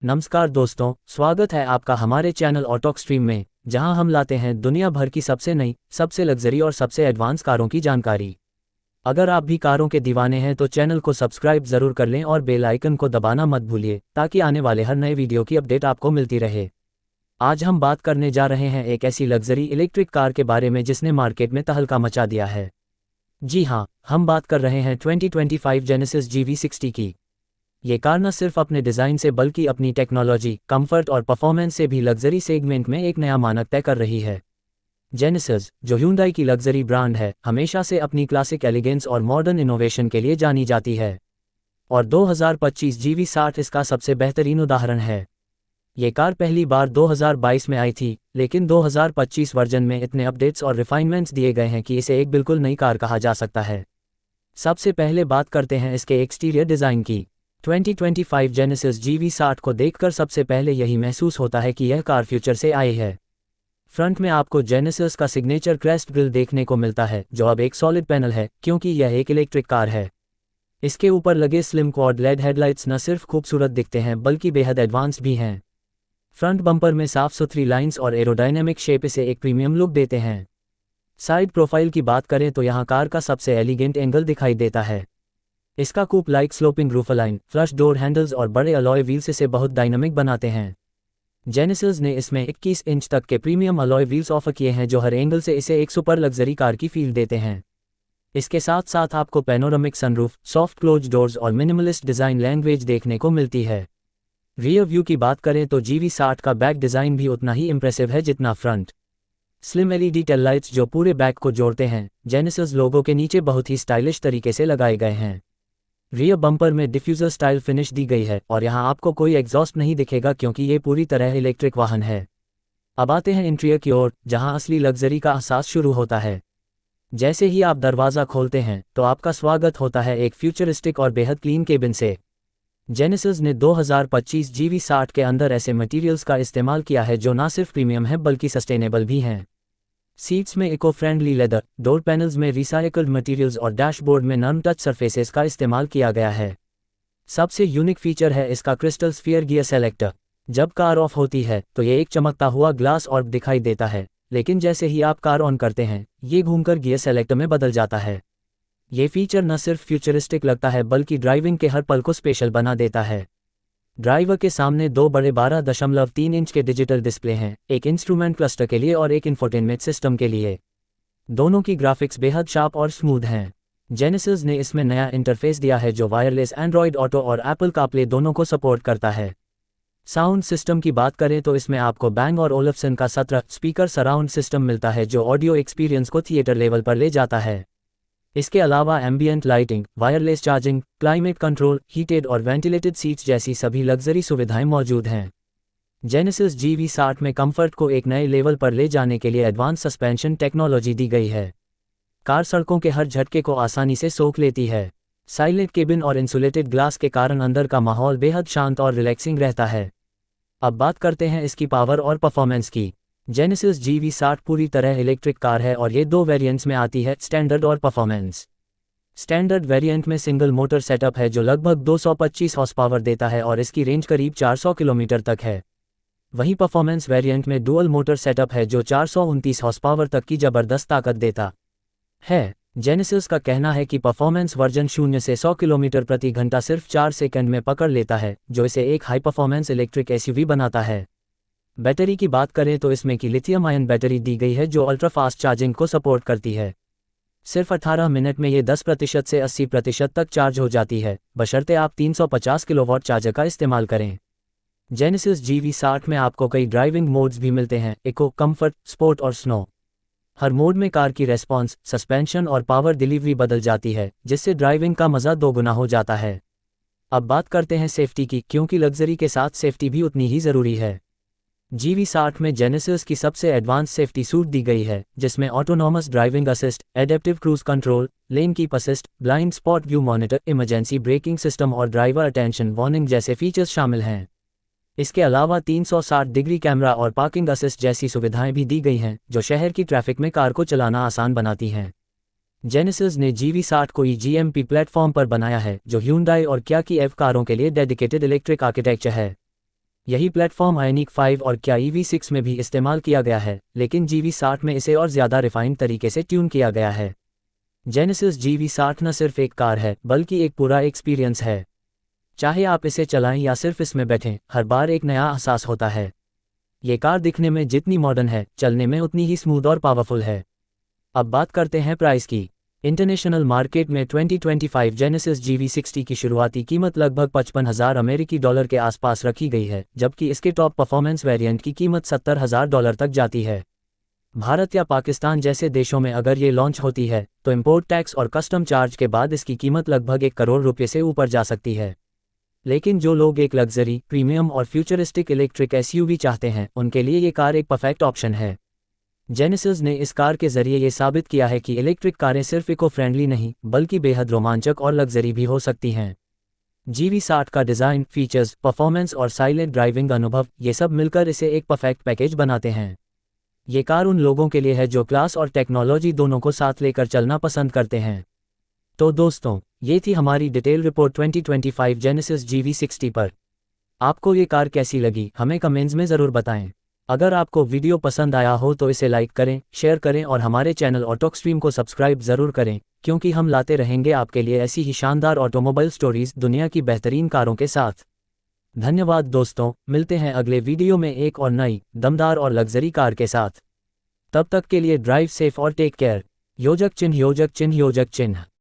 नमस्कार दोस्तों, स्वागत है आपका हमारे चैनल ऑटो स्ट्रीम में, जहां हम लाते हैं दुनिया भर की सबसे नई, सबसे लग्जरी और सबसे एडवांस कारों की जानकारी। अगर आप भी कारों के दीवाने हैं तो चैनल को सब्सक्राइब जरूर कर लें और बेल आइकन को दबाना मत भूलिए ताकि आने वाले हर नए वीडियो की अपडेट आपको मिलती रहे। आज हम बात करने जा रहे हैं एक ऐसी लग्जरी इलेक्ट्रिक कार के बारे में जिसने मार्केट में तहलका मचा दिया है। जी हाँ, हम बात कर रहे हैं 2025 जेनेसिस GV60 की। ये कार न सिर्फ अपने डिज़ाइन से बल्कि अपनी टेक्नोलॉजी, कंफर्ट और परफॉर्मेंस से भी लग्जरी सेगमेंट में एक नया मानक तय कर रही है। जेनेसिस, जो ह्यूंडई की लग्जरी ब्रांड है, हमेशा से अपनी क्लासिक एलिगेंस और मॉडर्न इनोवेशन के लिए जानी जाती है, और 2025 GV60 इसका सबसे बेहतरीन उदाहरण है। ये कार पहली बार 2022 में आई थी, लेकिन 2025 वर्जन में इतने अपडेट्स और रिफाइनमेंट्स दिए गए हैं कि इसे एक बिल्कुल नई कार कहा जा सकता है। सबसे पहले बात करते हैं इसके एक्सटीरियर डिज़ाइन की। 2025 जेनेसिस GV60 को देखकर सबसे पहले यही महसूस होता है कि यह कार फ्यूचर से आई है। फ्रंट में आपको जेनेसिस का सिग्नेचर क्रेस्ट ग्रिल देखने को मिलता है, जो अब एक सॉलिड पैनल है क्योंकि यह एक इलेक्ट्रिक कार है। इसके ऊपर लगे स्लिम क्वाड लेड हेडलाइट्स न सिर्फ खूबसूरत दिखते हैं बल्कि बेहद एडवांस्ड भी हैं। फ्रंट बम्पर में साफ सुथरी लाइंस और एरोडायनेमिक शेप इसे एक प्रीमियम लुक देते हैं। साइड प्रोफाइल की बात करें तो यहाँ कार का सबसे एलिगेंट एंगल दिखाई देता है। इसका coupe like sloping roofline, flush door handles और बड़े अलॉय व्हील्स इसे बहुत डायनामिक बनाते हैं। जेनेसिस ने इसमें 21 इंच तक के प्रीमियम अलॉय व्हील्स ऑफर किए हैं जो हर एंगल से इसे एक सुपर लग्जरी कार की फील देते हैं। इसके साथ साथ आपको panoramic sunroof, soft close doors और मिनिमलिस्ट डिज़ाइन लैंग्वेज देखने को मिलती है। रियर व्यू की बात करें तो GV60 का बैक डिज़ाइन भी उतना ही इंप्रेसिव है जितना front. Slim LED tail lights जो पूरे बैक को जोड़ते हैं, जेनेसिस लोगो के नीचे बहुत ही स्टाइलिश तरीके से लगाए गए हैं। रियर बम्पर में डिफ्यूज़र स्टाइल फिनिश दी गई है और यहाँ आपको कोई एग्जॉस्ट नहीं दिखेगा क्योंकि ये पूरी तरह इलेक्ट्रिक वाहन है। अब आते हैं इंटीरियर की ओर, जहाँ असली लग्जरी का एहसास शुरू होता है। जैसे ही आप दरवाज़ा खोलते हैं तो आपका स्वागत होता है एक फ्यूचरिस्टिक और बेहद क्लीन केबिन से। जेनेसिस ने 2025 GV60 के अंदर ऐसे मटेरियल्स का इस्तेमाल किया है जो ना सिर्फ प्रीमियम है बल्कि सस्टेनेबल भी हैं। सीट्स में eco friendly leather, door panels में रिसाइकल्ड मटेरियल्स और डैशबोर्ड में नर्म टच सरफेसेस का इस्तेमाल किया गया है। सबसे यूनिक फीचर है इसका क्रिस्टल स्फीयर गियर सेलेक्टर। जब कार ऑफ होती है तो ये एक चमकता हुआ ग्लास ऑर्ब दिखाई देता है, लेकिन जैसे ही आप कार ऑन करते हैं ये घूमकर गियर सेलेक्टर में बदल जाता है। ये फीचर न सिर्फ फ्यूचरिस्टिक लगता है बल्कि ड्राइविंग के हर पल को स्पेशल बना देता है। ड्राइवर के सामने दो बड़े 12.3 इंच के डिजिटल डिस्प्ले हैं, एक इंस्ट्रूमेंट क्लस्टर के लिए और एक इंफोटेनमेंट सिस्टम के लिए। दोनों की ग्राफिक्स बेहद शार्प और स्मूथ हैं। जेनेसिस ने इसमें नया इंटरफेस दिया है जो वायरलेस एंड्रॉयड ऑटो और एप्पल कारप्ले दोनों को सपोर्ट करता है। साउंड सिस्टम की बात करें तो इसमें आपको बैंग और ओलिफ्सन का 17 स्पीकर सराउंड सिस्टम मिलता है जो ऑडियो एक्सपीरियंस को थिएटर लेवल पर ले जाता है। इसके अलावा ambient lighting, wireless charging, climate control, heated और वेंटिलेटेड सीट्स जैसी सभी लग्जरी सुविधाएं मौजूद हैं। जेनेसिस GV60 में कंफर्ट को एक नए लेवल पर ले जाने के लिए एडवांस सस्पेंशन टेक्नोलॉजी दी गई है। कार सड़कों के हर झटके को आसानी से सोख लेती है। साइलेंट केबिन और इंसुलेटेड ग्लास के कारण अंदर का माहौल बेहद शांत और रिलैक्सिंग रहता है। अब बात करते हैं इसकी पावर और परफॉर्मेंस की। जेनेसिस GV60 पूरी तरह इलेक्ट्रिक कार है और ये दो वेरिएंट्स में आती है, स्टैंडर्ड और परफॉर्मेंस। स्टैंडर्ड वेरिएंट में सिंगल मोटर सेटअप है जो लगभग 225 हॉर्स पावर देता है और इसकी रेंज करीब 400 किलोमीटर तक है। वहीं परफॉर्मेंस वेरिएंट में डुअल मोटर सेटअप है जो 429 हॉर्स पावर तक की ज़बरदस्त ताकत देता है। जेनेसिस का कहना है कि परफॉर्मेंस वर्जन 0 से 100 किलोमीटर प्रति घंटा सिर्फ 4 सेकंड में पकड़ लेता है, जो इसे एक हाई परफॉर्मेंस इलेक्ट्रिक SUV बनाता है। बैटरी की बात करें तो इसमें की लिथियम आयन बैटरी दी गई है जो अल्ट्रा फास्ट चार्जिंग को सपोर्ट करती है। सिर्फ 18 मिनट में ये 10% से 80% तक चार्ज हो जाती है, बशर्ते आप 350 किलोवाट चार्जर का इस्तेमाल करें। जेनेसिस GV60 में आपको कई ड्राइविंग मोड्स भी मिलते हैं, इको, कंफर्ट, स्पोर्ट और स्नो। हर मोड में कार की रेस्पॉन्स, सस्पेंशन और पावर डिलीवरी बदल जाती है, जिससे ड्राइविंग का मज़ा दोगुना हो जाता है। अब बात करते हैं सेफ्टी की, क्योंकि लग्जरी के साथ सेफ्टी भी उतनी ही ज़रूरी है। GV60 में जेनेसिस की सबसे एडवांस सेफ्टी सूट दी गई है, जिसमें autonomous driving assist, adaptive cruise control, lane keep assist, blind spot view monitor, emergency braking system और ड्राइवर अटेंशन वार्निंग जैसे फीचर्स शामिल हैं। इसके अलावा 360 डिग्री कैमरा और पार्किंग असिस्ट जैसी सुविधाएं भी दी गई हैं, जो शहर की ट्रैफिक में कार को चलाना आसान बनाती हैं। जेनेसिस ने GV60 को eGMP प्लेटफॉर्म पर बनाया है, जो ह्यूंडई और किया की EV कारों के लिए डेडिकेटेड इलेक्ट्रिक आर्किटेक्चर है। यही प्लेटफॉर्म आयनिक 5 और क्या EV6 में भी इस्तेमाल किया गया है, लेकिन GV60 में इसे और ज़्यादा रिफाइंड तरीके से ट्यून किया गया है। जेनेसिस GV60 न सिर्फ एक कार है बल्कि एक पूरा एक्सपीरियंस है। चाहे आप इसे चलाएं या सिर्फ इसमें बैठें, हर बार एक नया एहसास होता है। ये कार दिखने में जितनी मॉडर्न है, चलने में उतनी ही स्मूथ और पावरफुल है। अब बात करते हैं प्राइस की। इंटरनेशनल मार्केट में 2025 जेनेसिस GV60 की शुरुआती कीमत लगभग 55,000 अमेरिकी डॉलर के आसपास रखी गई है, जबकि इसके टॉप परफॉर्मेंस वेरिएंट की कीमत 70,000 डॉलर तक जाती है। भारत या पाकिस्तान जैसे देशों में अगर ये लॉन्च होती है तो इंपोर्ट टैक्स और कस्टम चार्ज के बाद इसकी कीमत लगभग 1 करोड़ रुपये से ऊपर जा सकती है। लेकिन जो लोग एक लग्जरी, प्रीमियम और फ्यूचरिस्टिक इलेक्ट्रिक SUV चाहते हैं, उनके लिए ये कार एक परफेक्ट ऑप्शन है। जेनेसिस ने इस कार के जरिए ये साबित किया है कि इलेक्ट्रिक कारें सिर्फ इको फ्रेंडली नहीं बल्कि बेहद रोमांचक और लग्जरी भी हो सकती हैं। GV60 का डिज़ाइन, फीचर्स, परफॉर्मेंस और साइलेंट ड्राइविंग अनुभव, ये सब मिलकर इसे एक परफेक्ट पैकेज बनाते हैं। ये कार उन लोगों के लिए है जो क्लास और टेक्नोलॉजी दोनों को साथ लेकर चलना पसंद करते हैं। तो दोस्तों, ये थी हमारी डिटेल रिपोर्ट 2025 जेनेसिस GV60 पर। आपको ये कार कैसी लगी, हमें कमेंट्स में ज़रूर बताएं। अगर आपको वीडियो पसंद आया हो तो इसे लाइक करें, शेयर करें और हमारे चैनल ऑटोक स्ट्रीम को सब्सक्राइब ज़रूर करें, क्योंकि हम लाते रहेंगे आपके लिए ऐसी ही शानदार ऑटोमोबाइल स्टोरीज दुनिया की बेहतरीन कारों के साथ। धन्यवाद दोस्तों, मिलते हैं अगले वीडियो में एक और नई, दमदार और लग्जरी कार के साथ। तब तक के लिए ड्राइव सेफ और टेक केयर। योजक चिन्ह योजक चिन्ह योजक चिन्ह।